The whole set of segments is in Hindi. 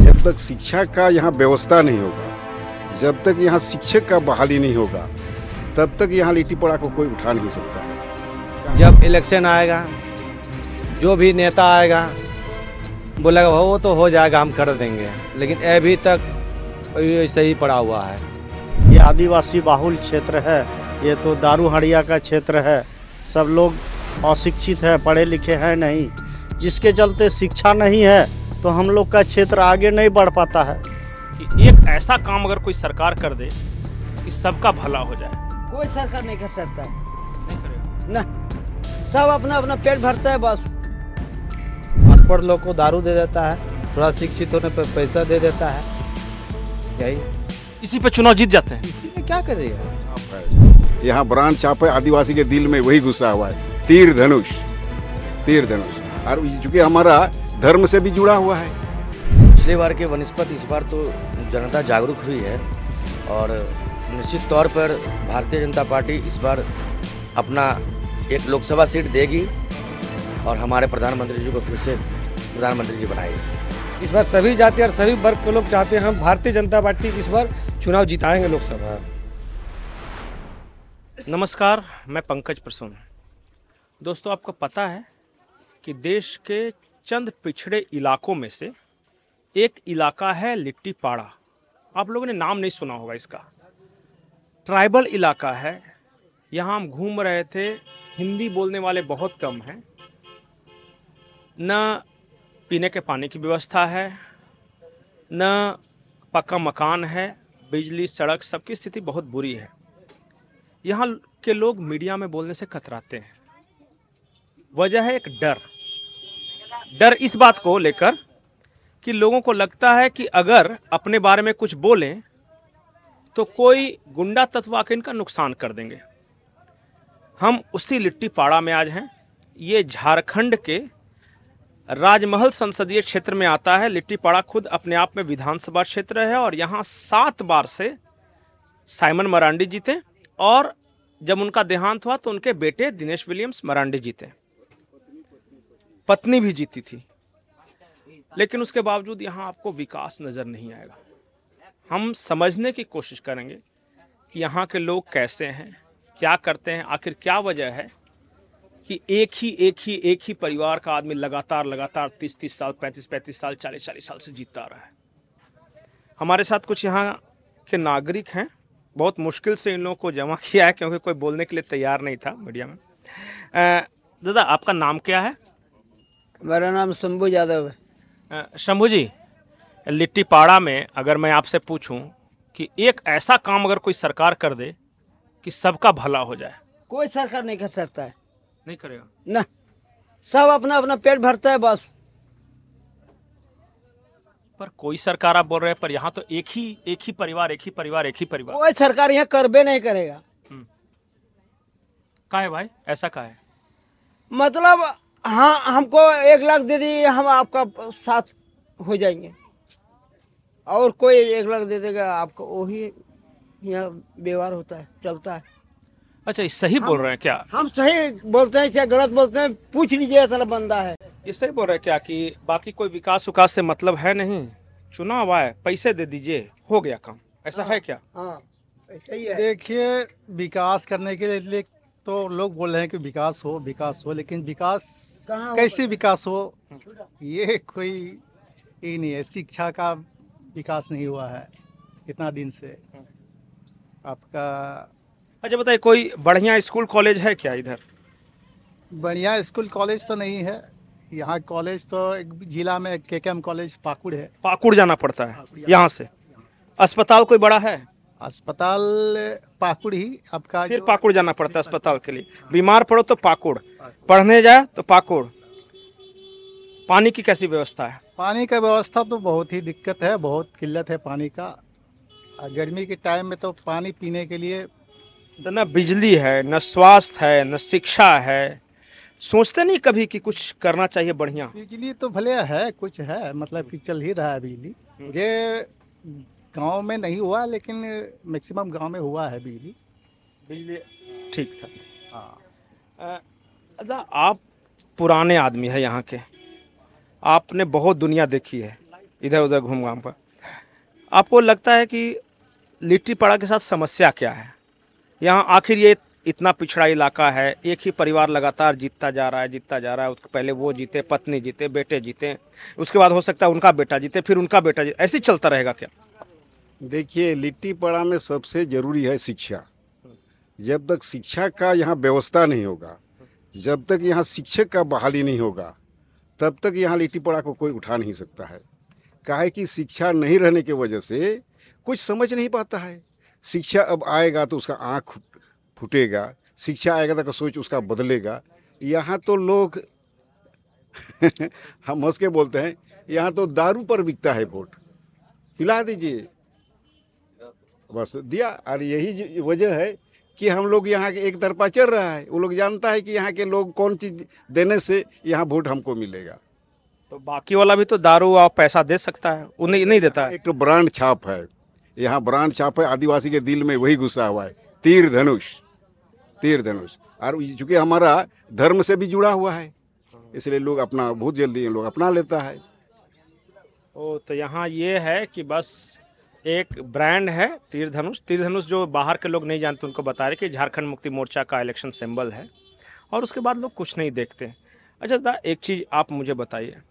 जब तक शिक्षा का यहाँ व्यवस्था नहीं होगा, जब तक यहाँ शिक्षक का बहाली नहीं होगा, तब तक यहाँ लिट्टी पड़ा को कोई उठा नहीं सकता है। जब इलेक्शन आएगा, जो भी नेता आएगा बोलेगा वो तो हो जाएगा, हम कर देंगे, लेकिन अभी तक ऐसे ही पड़ा हुआ है। ये आदिवासी बाहुल क्षेत्र है, ये तो दारू हड़िया का क्षेत्र है। सब लोग अशिक्षित है, पढ़े लिखे हैं नहीं, जिसके चलते शिक्षा नहीं है तो हम लोग का क्षेत्र आगे नहीं बढ़ पाता है। कि एक ऐसा काम अगर कोई सरकार कर दे कि सबका भला हो जाए, कोई सरकार नहीं कर सकता है, नहीं करेगा ना। सब अपना अपना पेट भरता है बस। अनपढ़ लोग को दारू दे देता है, थोड़ा शिक्षित होने पर पैसा दे देता है, यही इसी पे चुनाव जीत जाते हैं। इसी में क्या करेगा। यहाँ ब्रांच चाप है, आदिवासी के दिल में वही घुसा हुआ है, तीर धनुष। और चूंकि हमारा धर्म से भी जुड़ा हुआ है। पिछले बार के वनिस्पत इस बार तो जनता जागरूक हुई है और निश्चित तौर पर भारतीय जनता पार्टी इस बार अपना एक लोकसभा सीट देगी और हमारे प्रधानमंत्री जी को फिर से प्रधानमंत्री जी बनाएगी। इस बार सभी जाति और सभी वर्ग के लोग चाहते हैं हम भारतीय जनता पार्टी इस बार चुनाव जिताएंगे लोकसभा। नमस्कार, मैं पंकज प्रसून। दोस्तों, आपको पता है कि देश के चंद पिछड़े इलाकों में से एक इलाका है लिट्टी पाड़ा। आप लोगों ने नाम नहीं सुना होगा इसका। ट्राइबल इलाका है। यहाँ हम घूम रहे थे, हिंदी बोलने वाले बहुत कम हैं। न पीने के पानी की व्यवस्था है, न पक्का मकान है, बिजली, सड़क, सबकी स्थिति बहुत बुरी है। यहाँ के लोग मीडिया में बोलने से कतराते हैं। वजह है एक डर इस बात को लेकर कि लोगों को लगता है कि अगर अपने बारे में कुछ बोलें तो कोई गुंडा तत्व आकर इनका नुकसान कर देंगे। हम उसी लिट्टी पाड़ा में आज हैं। ये झारखंड के राजमहल संसदीय क्षेत्र में आता है। लिट्टी पाड़ा खुद अपने आप में विधानसभा क्षेत्र है और यहाँ 7 बार से साइमन मरांडी जीते और जब उनका देहांत हुआ तो उनके बेटे दिनेश विलियम्स मरांडी जीते। पत्नी भी जीती थी, लेकिन उसके बावजूद यहाँ आपको विकास नजर नहीं आएगा। हम समझने की कोशिश करेंगे कि यहाँ के लोग कैसे हैं, क्या करते हैं, आखिर क्या वजह है कि एक ही परिवार का आदमी लगातार 30 साल, 35 साल, 40 साल से जीतता रहा है। हमारे साथ कुछ यहाँ के नागरिक हैं। बहुत मुश्किल से इन लोगों को जमा किया है क्योंकि कोई बोलने के लिए तैयार नहीं था मीडिया में। दादा, आपका नाम क्या है? मेरा नाम शंभू यादव है। शंभू जी, लिट्टी पाड़ा में अगर मैं आपसे पूछूं कि एक ऐसा काम अगर कोई सरकार कर दे कि सबका भला हो जाए, कोई सरकार नहीं कर सकता है, नहीं करेगा ना। सब अपना अपना पेट भरता है बस। पर कोई सरकार आप बोल रहे हैं, पर यहाँ तो एक ही परिवार। कोई सरकार यहाँ करबे नहीं करेगा। का है भाई, ऐसा का है? मतलब हाँ, हमको 1 लाख दे दिए, हम आपका साथ हो जाएंगे, और कोई 1 लाख दे देगा आपको, वही यहाँ व्यवहार होता है, चलता है। अच्छा, ये सही बोल रहे हैं क्या? हम सही बोलते हैं क्या गलत बोलते हैं? पूछ लीजिए, ऐसा बंदा है। ये सही बोल रहे हैं क्या कि बाकी कोई विकास से मतलब है नहीं, चुनाव आए, पैसे दे दीजिए, हो गया काम, ऐसा है क्या? हाँ, ऐसा ही है। देखिए, विकास करने के लिए तो लोग बोल रहे हैं कि विकास हो, लेकिन विकास कैसे विकास हो, ये कोई ये नहीं है। शिक्षा का विकास नहीं हुआ है इतना दिन से आपका। अच्छा बताइए, कोई बढ़िया स्कूल कॉलेज है क्या इधर? बढ़िया स्कूल कॉलेज तो नहीं है यहाँ। कॉलेज तो एक जिला में केकेएम कॉलेज पाकुड़ है, पाकुड़ जाना पड़ता है यहाँ से। अस्पताल कोई बड़ा है? अस्पताल पाकुड़ ही आपका। फिर पाकुड़ जाना पड़ता है अस्पताल के लिए। बीमार पड़ो तो पाकुड़, पढ़ने जाए तो पाकुड़। पानी की कैसी व्यवस्था है? पानी का व्यवस्था तो बहुत ही दिक्कत है, बहुत किल्लत है पानी का। गर्मी के टाइम में तो पानी पीने के लिए तो न बिजली है, न स्वास्थ्य है, न शिक्षा है। सोचते नहीं कभी कि कुछ करना चाहिए बढ़िया? बिजली तो भले है, कुछ है, मतलब कि चल ही रहा है बिजली। ये गांव में नहीं हुआ, लेकिन मैक्सिमम गांव में हुआ है बिजली। ठीक था। हाँ, आप पुराने आदमी है यहाँ के, आपने बहुत दुनिया देखी है इधर उधर घूम घाम कर, आपको लगता है कि लिट्टी पड़ा के साथ समस्या क्या है यहाँ? आखिर ये इतना पिछड़ा इलाका है, एक ही परिवार लगातार जीतता जा रहा है। उसके पहले वो जीते, पत्नी जीते, बेटे जीते, उसके बाद हो सकता है उनका बेटा जीते, फिर उनका बेटा जीते, ऐसे ही चलता रहेगा क्या? देखिए, लिट्टी पड़ा में सबसे ज़रूरी है शिक्षा। जब तक शिक्षा का यहाँ व्यवस्था नहीं होगा, जब तक यहाँ शिक्षक का बहाली नहीं होगा, तब तक यहाँ लिट्टी पड़ा को कोई उठा नहीं सकता है। काहे कि शिक्षा नहीं रहने की वजह से कुछ समझ नहीं पाता है। शिक्षा अब आएगा तो उसका आँख फूटेगा, शिक्षा आएगा तो सोच उसका बदलेगा। यहाँ तो लोग हम हंस के बोलते हैं, यहाँ तो दारू पर बिकता है वोट, पिला दीजिए बस दिया। और यही वजह है कि हम लोग यहाँ के एक तरफा चल रहा है। वो लोग जानता है कि यहाँ के लोग कौन चीज़ देने से यहाँ वोट हमको मिलेगा। तो बाकी वाला भी तो दारू और पैसा दे सकता है, वो नहीं देता है। एक तो ब्रांड छाप है, यहाँ ब्रांड छाप है, आदिवासी के दिल में वही घुसा हुआ है, तीर धनुष। और चूँकि हमारा धर्म से भी जुड़ा हुआ है, इसलिए लोग अपना बहुत जल्दी लोग अपना लेता है। ओ, तो यहाँ ये है कि बस एक ब्रांड है तीर धनुष जो बाहर के लोग नहीं जानते उनको बता रहे कि झारखंड मुक्ति मोर्चा का इलेक्शन सिंबल है, और उसके बाद लोग कुछ नहीं देखते। अच्छा दादा, एक चीज़ आप मुझे बताइए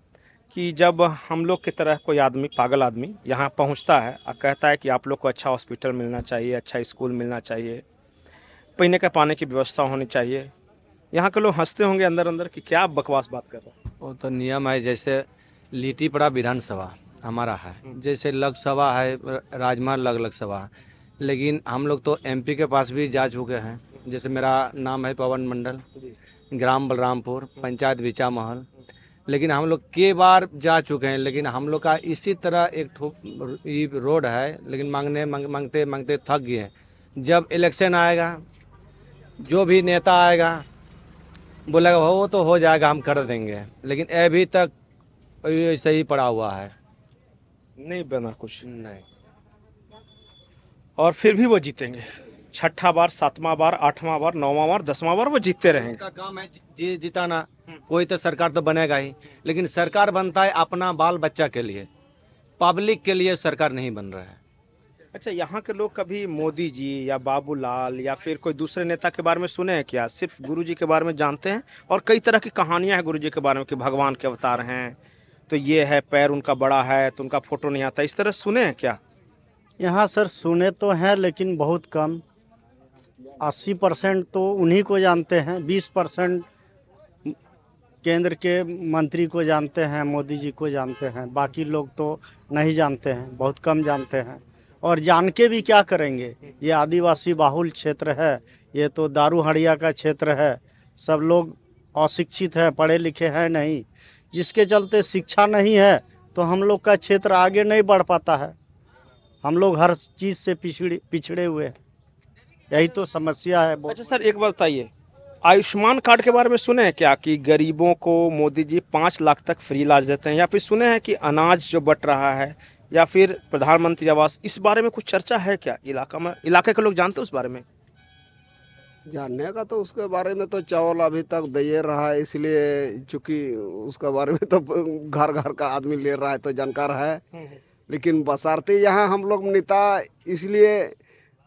कि जब हम लोग की तरह कोई आदमी, पागल आदमी यहाँ पहुँचता है और कहता है कि आप लोग को अच्छा हॉस्पिटल मिलना चाहिए, अच्छा स्कूल मिलना चाहिए, पीने का पानी की व्यवस्था होनी चाहिए, यहाँ के लोग हंसते होंगे अंदर अंदर कि क्या बकवास बात कर रहे हैं। वो तो नियम है, जैसे लिट्टी पड़ा विधानसभा हमारा है, जैसे लोकसभा है, राजमहल अलग सभा है, लेकिन हम लोग तो एमपी के पास भी जा चुके हैं। जैसे मेरा नाम है पवन मंडल, ग्राम बलरामपुर, पंचायत बिचा महल, लेकिन हम लोग कई बार जा चुके हैं। लेकिन हम लोग का इसी तरह एक रोड है, लेकिन मांगते मांगते थक गए हैं। जब इलेक्शन आएगा, जो भी नेता आएगा बोलेगा वो तो हो जाएगा, हम कर देंगे, लेकिन अभी तक ऐसे ही पड़ा हुआ है, नहीं बना कुछ नहीं। और फिर भी वो जीतेंगे, छठा बार, सातवां बार, आठवां बार, नौवां बार, 10वां बार वो जीतते रहेंगे। उनका काम है जिताना। कोई तो सरकार तो बनेगा ही, लेकिन सरकार बनता है अपना बाल बच्चा के लिए, पब्लिक के लिए सरकार नहीं बन रहा है। अच्छा, यहाँ के लोग कभी मोदी जी या बाबूलाल या फिर कोई दूसरे नेता के बारे में सुने हैं क्या? सिर्फ गुरुजी के बारे में जानते हैं, और कई तरह की कहानियाँ हैं गुरुजी के बारे में कि भगवान के अवतार हैं, तो ये है, पैर उनका बड़ा है तो उनका फोटो नहीं आता, इस तरह सुने हैं क्या? यहाँ सर सुने तो हैं, लेकिन बहुत कम। 80% तो उन्हीं को जानते हैं, 20% केंद्र के मंत्री को जानते हैं, मोदी जी को जानते हैं, बाकी लोग तो नहीं जानते हैं, बहुत कम जानते हैं। और जान के भी क्या करेंगे, ये आदिवासी बाहुल क्षेत्र है, ये तो दारू हड़िया का क्षेत्र है, सब लोग अशिक्षित है, पढ़े लिखे हैं नहीं, जिसके चलते शिक्षा नहीं है तो हम लोग का क्षेत्र आगे नहीं बढ़ पाता है। हम लोग हर चीज़ से पिछड़े हुए हैं, यही तो समस्या है। अच्छा सर, एक बात बताइए, आयुष्मान कार्ड के बारे में सुने हैं क्या कि गरीबों को मोदी जी 5 लाख तक फ्री इलाज देते हैं, या फिर सुने हैं कि अनाज जो बट रहा है, या फिर प्रधानमंत्री आवास, इस बारे में कुछ चर्चा है क्या इलाके के लोग जानते हैं उस बारे में? जानने का तो उसके बारे में तो चावल अभी तक दे रहा है, इसलिए चूंकि उसके बारे में तो घर घर का आदमी ले रहा है तो जानकार है। लेकिन बशर्ते यहाँ हम लोग नेता इसलिए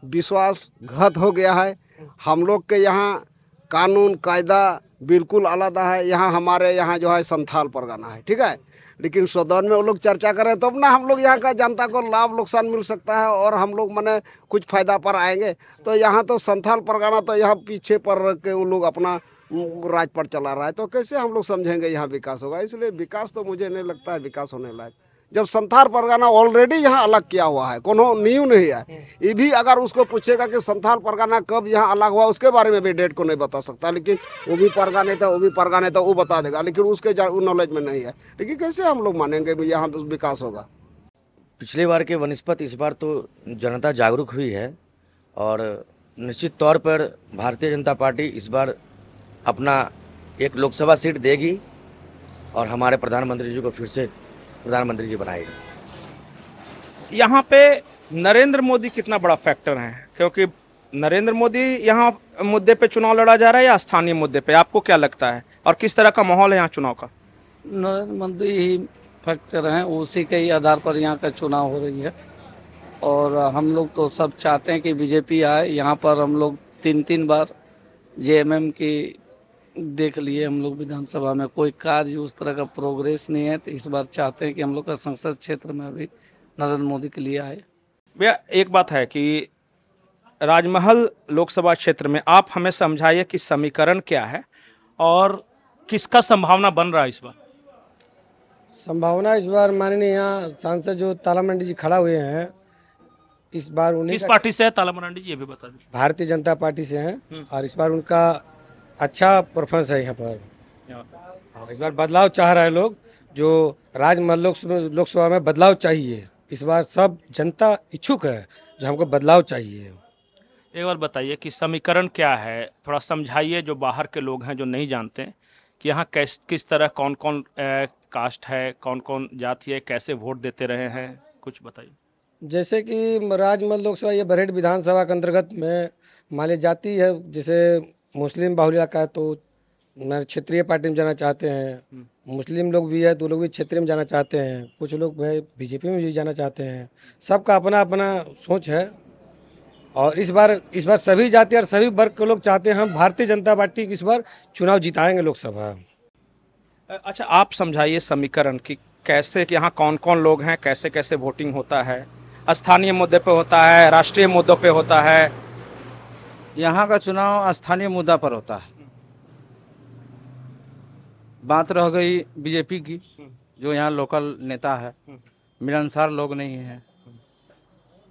विश्वासघात हो गया है। हम लोग के यहाँ कानून कायदा बिल्कुल अलग है। यहाँ हमारे यहाँ जो है संथाल परगना है, ठीक है, लेकिन सदन में वो लोग चर्चा करें तब ना हम लोग यहाँ का जनता को लाभ नुकसान मिल सकता है और हम लोग मने कुछ फायदा पर आएंगे। तो यहाँ तो संथाल परगना तो यहाँ पीछे पर रख के वो लोग अपना राज पर चला रहा है, तो कैसे हम लोग समझेंगे यहाँ विकास होगा? इसलिए विकास तो मुझे नहीं लगता है विकास होने लायक, जब संथाल परगना ऑलरेडी यहाँ अलग किया हुआ है, कोनो न्यू नहीं है। ये भी अगर उसको पूछेगा कि संथाल परगना कब यहाँ अलग हुआ, उसके बारे में भी डेट को नहीं बता सकता, लेकिन वो भी परगने था, वो भी परगने था, वो बता देगा, लेकिन उसके नॉलेज में नहीं है। लेकिन कैसे हम लोग मानेंगे यहाँ विकास होगा? पिछले बार के वनिस्पत इस बार तो जनता जागरूक हुई है, और निश्चित तौर पर भारतीय जनता पार्टी इस बार अपना एक लोकसभा सीट देगी और हमारे प्रधानमंत्री जी को फिर से प्रधानमंत्री जी बनाएगी। यहाँ पे नरेंद्र मोदी कितना बड़ा फैक्टर है, क्योंकि नरेंद्र मोदी यहाँ मुद्दे पे चुनाव लड़ा जा रहा है या स्थानीय मुद्दे पे, आपको क्या लगता है? और किस तरह का माहौल है यहाँ चुनाव का? नरेंद्र मोदी ही फैक्टर हैं, उसी के ही आधार पर यहाँ का चुनाव हो रही है। और हम लोग तो सब चाहते हैं कि बीजेपी आए। यहाँ पर हम लोग 3 बार जेएमएम की देख लिए हम लोग, विधानसभा में कोई कार्य उस तरह का प्रोग्रेस नहीं है। तो इस बार चाहते हैं कि हम लोग का संसद क्षेत्र में भी नरेंद्र मोदी के लिए आए। भैया एक बात है कि राजमहल लोकसभा क्षेत्र में आप हमें समझाइए कि समीकरण क्या है और किसका संभावना बन रहा है इस बार? संभावना इस बार माननीय यहाँ सांसद जो तालामंडी जी खड़ा हुए हैं, इस बार उन्हीं किस का पार्टी से है तालामंडी जी, ये भी बता दीजिए। भारतीय जनता पार्टी से हैं और इस बार उनका अच्छा परफॉर्मेंस है यहाँ पर। इस बार बदलाव चाह रहे हैं लोग, जो राजमहल लोकसभा में बदलाव चाहिए। इस बार सब जनता इच्छुक है, जो हमको बदलाव चाहिए। एक बार बताइए कि समीकरण क्या है, थोड़ा समझाइए, जो बाहर के लोग हैं जो नहीं जानते कि यहाँ किस तरह कौन कौन कास्ट है, कौन कौन जाति है, कैसे वोट देते रहे हैं, कुछ बताइए। जैसे कि राजमहल लोकसभा ये बरहेट विधानसभा के अंतर्गत में मान जाती है, जैसे मुस्लिम बाहुल इलाका है तो क्षेत्रीय पार्टी में जाना चाहते हैं। मुस्लिम लोग भी है तो लोग भी क्षेत्रीय में जाना चाहते हैं। कुछ लोग बीजेपी में भी जाना चाहते हैं। सबका अपना अपना सोच है। और इस बार सभी जाति और सभी वर्ग के लोग चाहते हैं हम भारतीय जनता पार्टी इस बार चुनाव जिताएंगे लोकसभा। अच्छा, आप समझाइए समीकरण कि कैसे कि यहाँ कौन कौन लोग हैं, कैसे कैसे वोटिंग होता है, स्थानीय मुद्दे पे होता है, राष्ट्रीय मुद्दों पे होता है? यहाँ का चुनाव स्थानीय मुद्दा पर होता है। बात रह गई बीजेपी की, जो यहाँ लोकल नेता है, मिलनसार लोग नहीं है,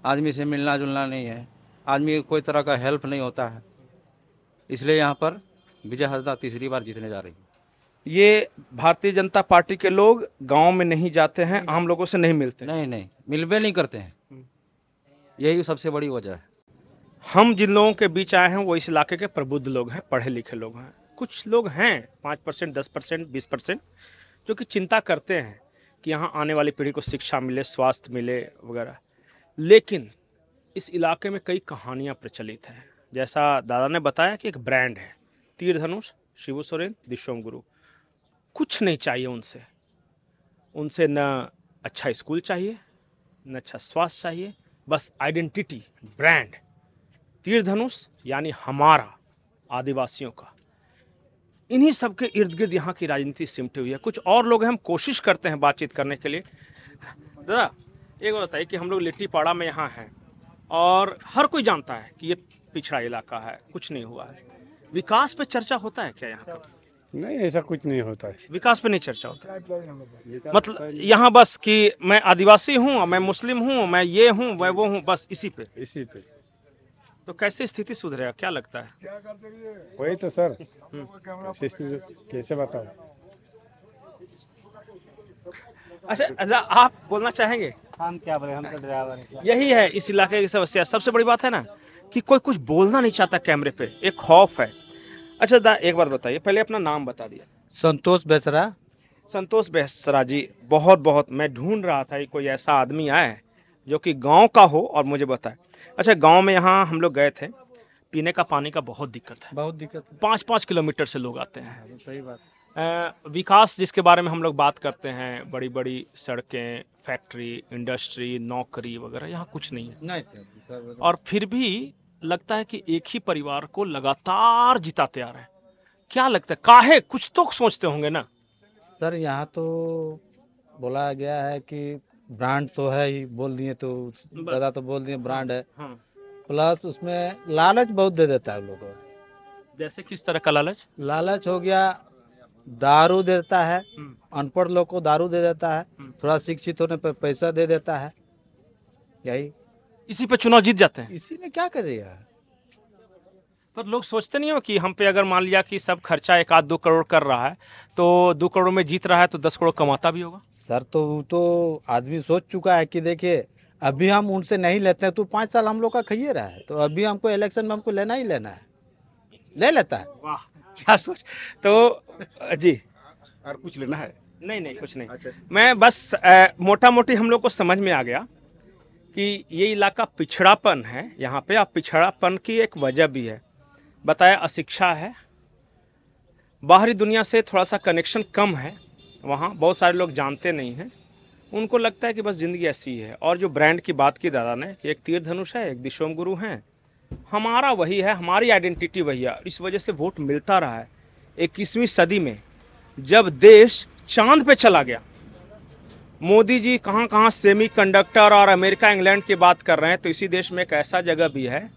आदमी से मिलना जुलना नहीं है, आदमी को कोई तरह का हेल्प नहीं होता है, इसलिए यहाँ पर विजय हंसदा तीसरी बार जीतने जा रही है। ये भारतीय जनता पार्टी के लोग गांव में नहीं जाते हैं, आम लोगों से नहीं मिलते? नहीं, मिलबे नहीं करते हैं, यही सबसे बड़ी वजह है। हम जिन लोगों के बीच आए हैं वो इस इलाके के प्रबुद्ध लोग हैं, पढ़े लिखे लोग हैं। कुछ लोग हैं 5%, 10%, 20% जो कि चिंता करते हैं कि यहाँ आने वाली पीढ़ी को शिक्षा मिले, स्वास्थ्य मिले वगैरह। लेकिन इस इलाके में कई कहानियाँ प्रचलित हैं। जैसा दादा ने बताया कि एक ब्रांड है तीर धनुष, शिबू सोरेन, दिशोम गुरु। कुछ नहीं चाहिए उनसे न अच्छा स्कूल चाहिए, न अच्छा स्वास्थ्य चाहिए, बस आइडेंटिटी, ब्रांड तीर धनुष यानी हमारा, आदिवासियों का। इन्हीं सब के इर्द गिर्द यहाँ की राजनीति सिमटी हुई है। कुछ और लोग हैं, हम कोशिश करते हैं बातचीत करने के लिए। दादा एक बात बताइए कि हम लोग लिट्टीपाड़ा में यहाँ हैं और हर कोई जानता है कि ये पिछड़ा इलाका है, कुछ नहीं हुआ है। विकास पे चर्चा होता है क्या यहाँ पर? नहीं, ऐसा कुछ नहीं होता है। विकास पे नहीं चर्चा होता है। मतलब यहाँ बस कि मैं आदिवासी हूँ, मैं मुस्लिम हूँ, मैं ये हूँ, मैं वो हूँ, बस इसी पे। तो कैसे स्थिति सुधरेगा, क्या लगता है? वही तो सर, कैसे बताओ। अच्छा, आप बोलना चाहेंगे? हम क्या बोले, हम तो ड्राइवर हैं। यही है इस इलाके की समस्या। सबसे बड़ी बात है ना कि कोई कुछ बोलना नहीं चाहता कैमरे पे, एक खौफ है। अच्छा दा, एक बार बताइए, पहले अपना नाम बता दिया। संतोष बेसरा। संतोष बेसरा जी, बहुत मैं ढूंढ रहा था कोई ऐसा आदमी आए जो कि गांव का हो और मुझे बताए। अच्छा, गांव में यहाँ हम लोग गए थे, पीने का पानी का बहुत दिक्कत है। 5-5 किलोमीटर से लोग आते हैं। सही बात। विकास जिसके बारे में हम लोग बात करते हैं, बड़ी बड़ी सड़कें, फैक्ट्री, इंडस्ट्री, नौकरी वगैरह, यहाँ कुछ नहीं है। नहीं सर। और फिर भी लगता है कि एक ही परिवार को लगातार जिताते आ रहे हैं। क्या लगता है, काहे? कुछ तो सोचते होंगे ना सर। यहाँ तो बोला गया है कि ब्रांड तो है ही, बोल दिए तो दादा तो बोल दिए ब्रांड है। प्लस उसमें लालच बहुत दे देता है लोगों को। जैसे किस तरह का लालच? लालच हो गया, दारू देता है, अनपढ़ लोग को दारू दे देता है, थोड़ा शिक्षित होने पर पैसा दे देता है। यही इसी पे चुनाव जीत जाते हैं। इसी में क्या करेगा? पर लोग सोचते नहीं हो कि हम पे अगर मान लिया कि सब खर्चा 1-2 करोड़ कर रहा है तो 2 करोड़ में जीत रहा है तो 10 करोड़ कमाता भी होगा। सर तो आदमी सोच चुका है कि देखिए अभी हम उनसे नहीं लेते हैं तो 5 साल हम लोग का खाइए रहा है, तो अभी हमको इलेक्शन में हमको लेना ही लेना है, ले लेता है। वाह, क्या सोच। तो जी, और कुछ लेना है? नहीं कुछ नहीं। अच्छा। मैं बस मोटा मोटी हम लोग को समझ में आ गया कि ये इलाका पिछड़ापन है यहाँ पे। आप पिछड़ापन की एक वजह भी है बताया, अशिक्षा है, बाहरी दुनिया से थोड़ा सा कनेक्शन कम है, वहाँ बहुत सारे लोग जानते नहीं हैं, उनको लगता है कि बस ज़िंदगी ऐसी ही है। और जो ब्रांड की बात की दादा ने कि एक तीर धनुष है, एक दिशोम गुरु हैं, हमारा वही है, हमारी आइडेंटिटी वही है। इस वजह से वोट मिलता रहा है। 21वीं सदी में जब देश चांद पे चला गया, मोदी जी कहाँ कहाँ सेमीकंडक्टर और अमेरिका इंग्लैंड की बात कर रहे हैं, तो इसी देश में एक ऐसा जगह भी है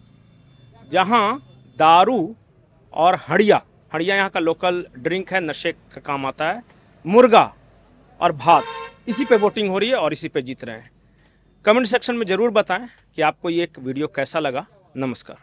जहाँ दारू और हड़िया यहाँ का लोकल ड्रिंक है, नशे का काम आता है, मुर्गा और भात, इसी पे वोटिंग हो रही है और इसी पे जीत रहे हैं। कमेंट सेक्शन में ज़रूर बताएं कि आपको ये एक वीडियो कैसा लगा। नमस्कार।